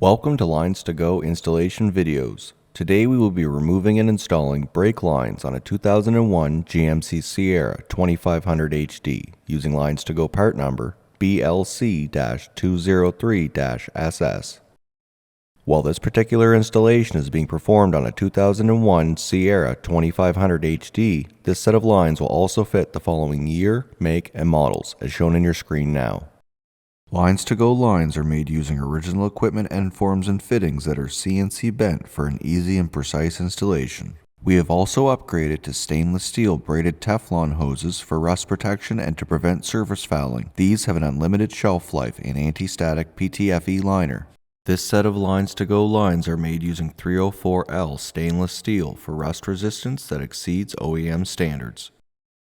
Welcome to LinesToGo installation videos. Today we will be removing and installing brake lines on a 2001 GMC Sierra 2500HD using LinesToGo part number BLC-203-SS. While this particular installation is being performed on a 2001 Sierra 2500HD, this set of lines will also fit the following year, make, and models as shown in your screen now. LinesToGo lines are made using original equipment end forms and fittings that are CNC bent for an easy and precise installation. We have also upgraded to stainless steel braided Teflon hoses for rust protection and to prevent surface fouling. These have an unlimited shelf life and anti-static PTFE liner. This set of LinesToGo lines are made using 304L stainless steel for rust resistance that exceeds OEM standards.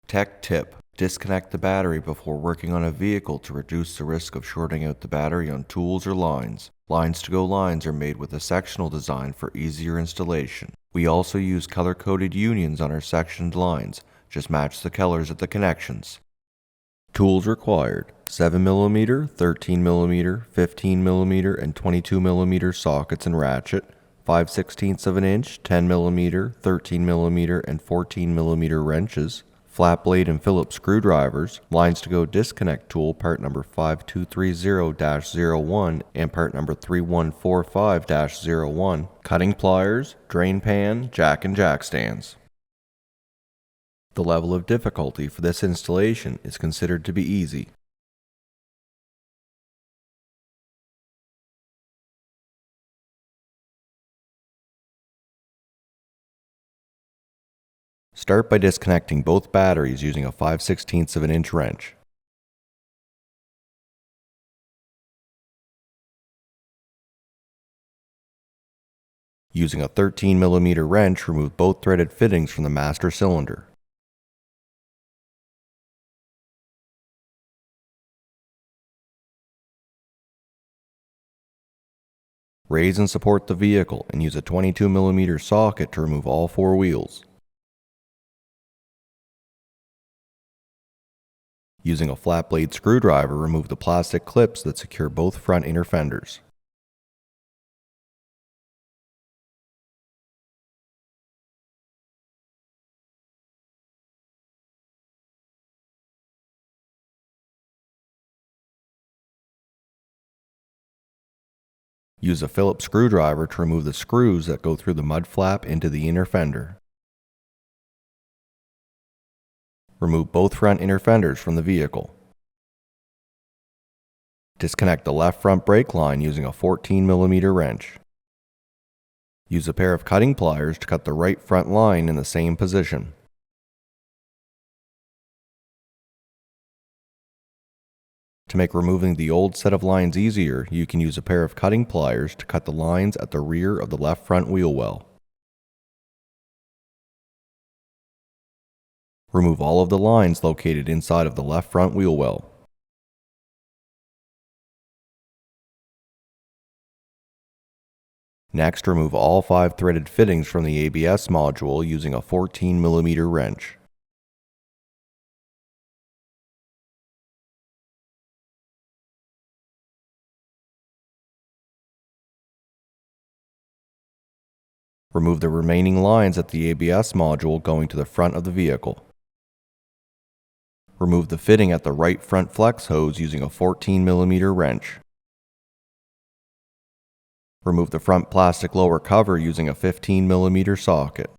Tech tip: disconnect the battery before working on a vehicle to reduce the risk of shorting out the battery on tools or lines. LinesToGo lines are made with a sectional design for easier installation. We also use color-coded unions on our sectioned lines. Just match the colors at the connections. Tools required: 7mm, 13mm, 15mm, and 22mm sockets and ratchet, 5/16 of an inch, 10mm, 13mm, and 14mm wrenches, flat blade and Phillips screwdrivers, LinesToGo disconnect tool part number 5230-01 and part number 3145-01, cutting pliers, drain pan, jack and jack stands. The level of difficulty for this installation is considered to be easy. Start by disconnecting both batteries using a 5/16 of an inch wrench. Using a 13mm wrench, remove both threaded fittings from the master cylinder. Raise and support the vehicle and use a 22mm socket to remove all four wheels. Using a flat blade screwdriver, remove the plastic clips that secure both front inner fenders. Use a Phillips screwdriver to remove the screws that go through the mud flap into the inner fender. Remove both front inner fenders from the vehicle. Disconnect the left front brake line using a 14mm wrench. Use a pair of cutting pliers to cut the right front line in the same position. To make removing the old set of lines easier, you can use a pair of cutting pliers to cut the lines at the rear of the left front wheel well. Remove all of the lines located inside of the left front wheel well. Next, remove all 5 threaded fittings from the ABS module using a 14mm wrench. Remove the remaining lines at the ABS module going to the front of the vehicle. Remove the fitting at the right front flex hose using a 14mm wrench. Remove the front plastic lower cover using a 15mm socket.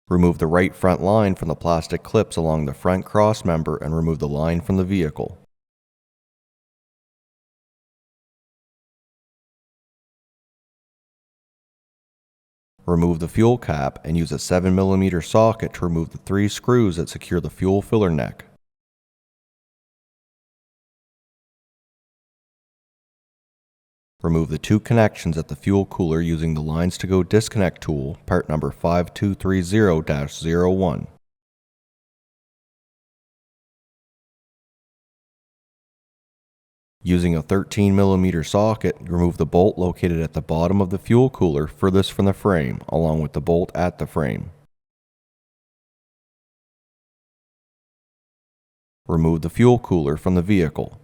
Remove the right front line from the plastic clips along the front cross member and remove the line from the vehicle. Remove the fuel cap and use a 7mm socket to remove the 3 screws that secure the fuel filler neck. Remove the 2 connections at the fuel cooler using the LinesToGo disconnect tool, part number 5230-01. Using a 13mm socket, remove the bolt located at the bottom of the fuel cooler furthest from the frame, along with the bolt at the frame. Remove the fuel cooler from the vehicle.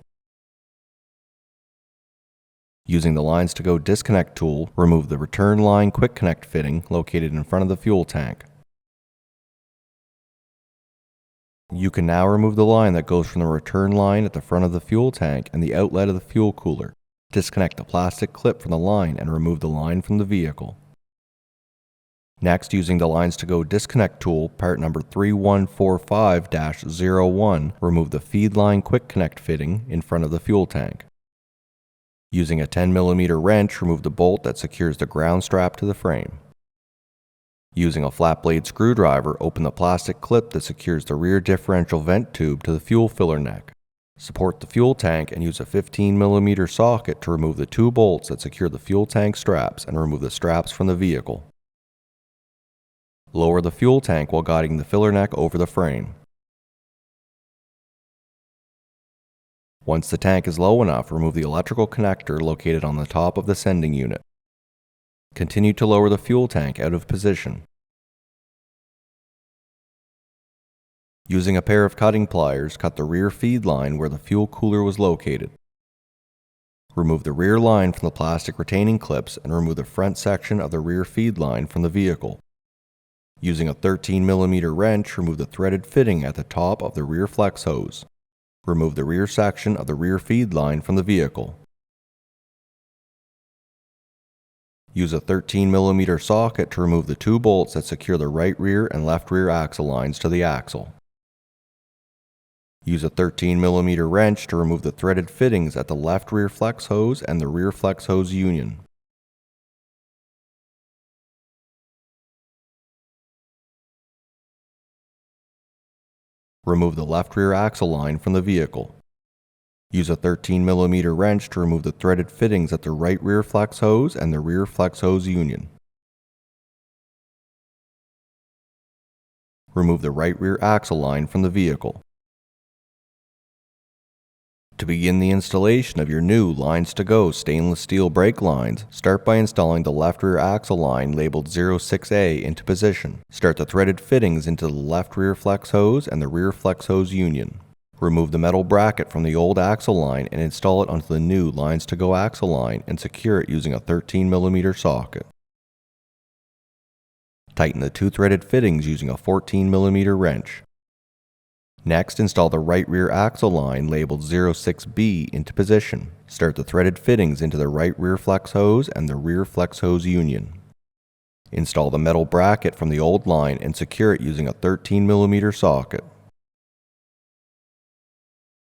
Using the LinesToGo disconnect tool, remove the return line quick connect fitting located in front of the fuel tank. You can now remove the line that goes from the return line at the front of the fuel tank and the outlet of the fuel cooler. Disconnect the plastic clip from the line and remove the line from the vehicle. Next, using the LinesToGo disconnect tool, part number 3145-01, remove the feed line quick connect fitting in front of the fuel tank. Using a 10mm wrench, remove the bolt that secures the ground strap to the frame. Using a flat blade screwdriver, open the plastic clip that secures the rear differential vent tube to the fuel filler neck. Support the fuel tank and use a 15mm socket to remove the two bolts that secure the fuel tank straps and remove the straps from the vehicle. Lower the fuel tank while guiding the filler neck over the frame. Once the tank is low enough, remove the electrical connector located on the top of the sending unit. Continue to lower the fuel tank out of position. Using a pair of cutting pliers, cut the rear feed line where the fuel cooler was located. Remove the rear line from the plastic retaining clips and remove the front section of the rear feed line from the vehicle. Using a 13mm wrench, remove the threaded fitting at the top of the rear flex hose. Remove the rear section of the rear feed line from the vehicle. Use a 13mm socket to remove the two bolts that secure the right rear and left rear axle lines to the axle. Use a 13mm wrench to remove the threaded fittings at the left rear flex hose and the rear flex hose union. Remove the left rear axle line from the vehicle. Use a 13mm wrench to remove the threaded fittings at the right rear flex hose and the rear flex hose union. Remove the right rear axle line from the vehicle. To begin the installation of your new LinesToGo stainless steel brake lines, start by installing the left rear axle line labeled 06A into position. Start the threaded fittings into the left rear flex hose and the rear flex hose union. Remove the metal bracket from the old axle line and install it onto the new LinesToGo axle line and secure it using a 13mm socket. Tighten the two threaded fittings using a 14mm wrench. Next, install the right rear axle line labeled 06B into position. Start the threaded fittings into the right rear flex hose and the rear flex hose union. Install the metal bracket from the old line and secure it using a 13mm socket.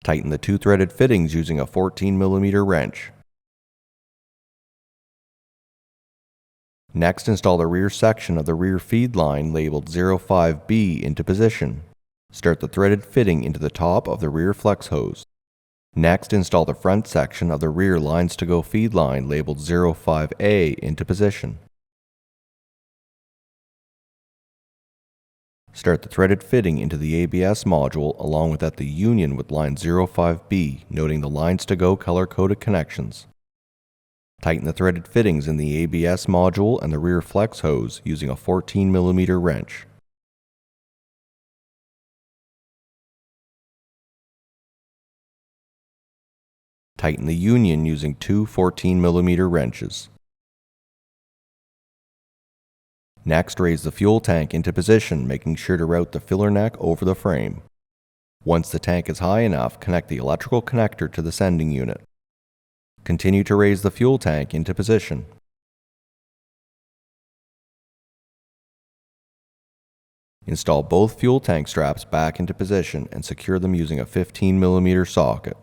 Tighten the two threaded fittings using a 14mm wrench. Next, install the rear section of the rear feed line labeled 05B into position. Start the threaded fitting into the top of the rear flex hose. Next, install the front section of the rear LinesToGo feed line labeled 05A into position. Start the threaded fitting into the ABS module along with at the union with line 05B, noting the LinesToGo color-coded connections. Tighten the threaded fittings in the ABS module and the rear flex hose using a 14mm wrench. Tighten the union using two 14mm wrenches. Next, raise the fuel tank into position, making sure to route the filler neck over the frame. Once the tank is high enough, connect the electrical connector to the sending unit. Continue to raise the fuel tank into position. Install both fuel tank straps back into position and secure them using a 15mm socket.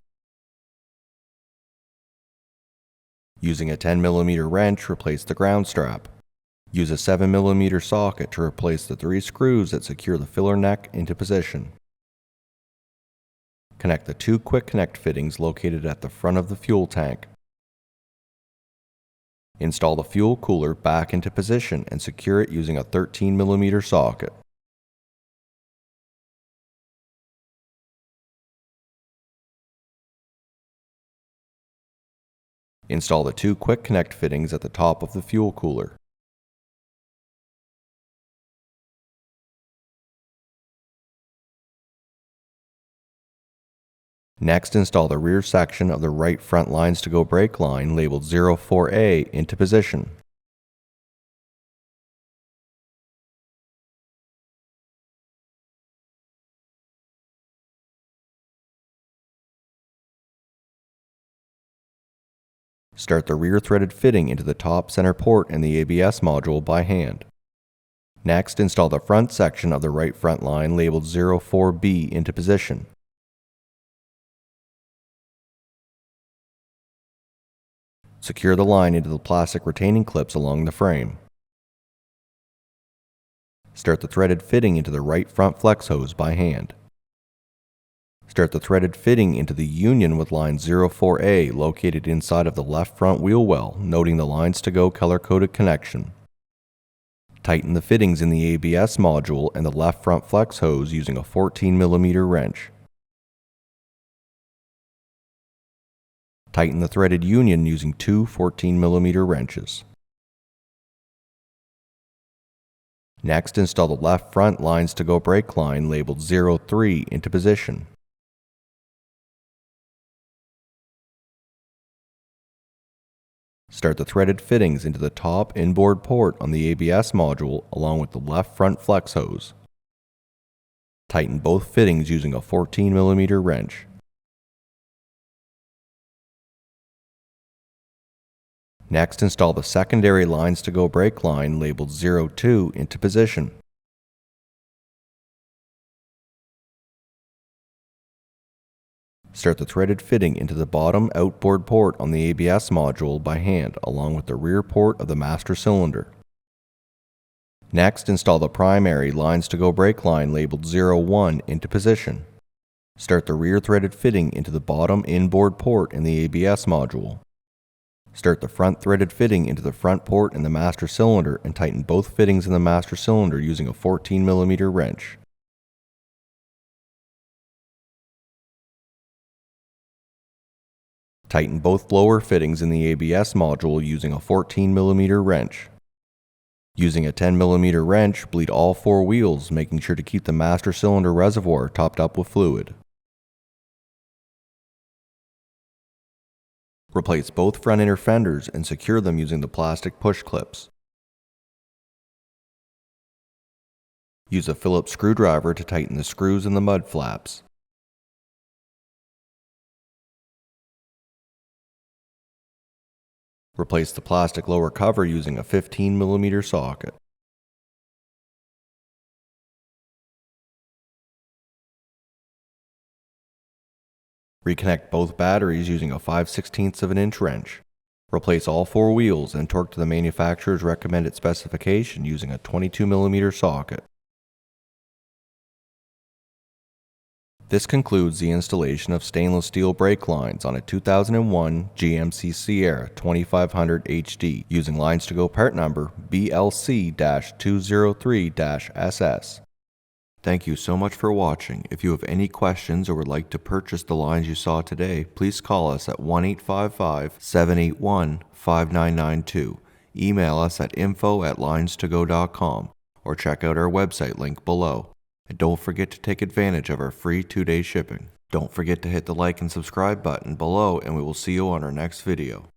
Using a 10mm wrench, replace the ground strap. Use a 7mm socket to replace the 3 screws that secure the filler neck into position. Connect the 2 quick connect fittings located at the front of the fuel tank. Install the fuel cooler back into position and secure it using a 13mm socket. Install the 2 quick connect fittings at the top of the fuel cooler. Next, install the rear section of the right front LinesToGo brake line labeled 04A into position. Start the rear threaded fitting into the top center port in the ABS module by hand. Next, install the front section of the right front line labeled 04B into position. Secure the line into the plastic retaining clips along the frame. Start the threaded fitting into the right front flex hose by hand. Start the threaded fitting into the union with line 04A located inside of the left front wheel well, noting the LinesToGo color-coded connection. Tighten the fittings in the ABS module and the left front flex hose using a 14mm wrench. Tighten the threaded union using two 14mm wrenches. Next, install the left front LinesToGo brake line labeled 03 into position. Start the threaded fittings into the top inboard port on the ABS module along with the left front flex hose. Tighten both fittings using a 14mm wrench. Next, install the secondary LinesToGo brake line labeled 02 into position. Start the threaded fitting into the bottom outboard port on the ABS module by hand along with the rear port of the master cylinder. Next, install the primary LinesToGo brake line labeled 01 into position. Start the rear threaded fitting into the bottom inboard port in the ABS module. Start the front threaded fitting into the front port in the master cylinder and tighten both fittings in the master cylinder using a 14mm wrench. Tighten both lower fittings in the ABS module using a 14mm wrench. Using a 10mm wrench, bleed all four wheels, making sure to keep the master cylinder reservoir topped up with fluid. Replace both front inner fenders and secure them using the plastic push clips. Use a Phillips screwdriver to tighten the screws in the mud flaps. Replace the plastic lower cover using a 15mm socket. Reconnect both batteries using a 5/16" wrench. Replace all four wheels and torque to the manufacturer's recommended specification using a 22mm socket. This concludes the installation of stainless steel brake lines on a 2001 GMC Sierra 2500HD using LinesToGo part number BLC-203-SS. Thank you so much for watching. If you have any questions or would like to purchase the lines you saw today, please call us at 1-855-781-5992. Email us at info@linestogo.com or check out our website link below. And don't forget to take advantage of our free 2-day shipping. Don't forget to hit the like and subscribe button below, and we will see you on our next video.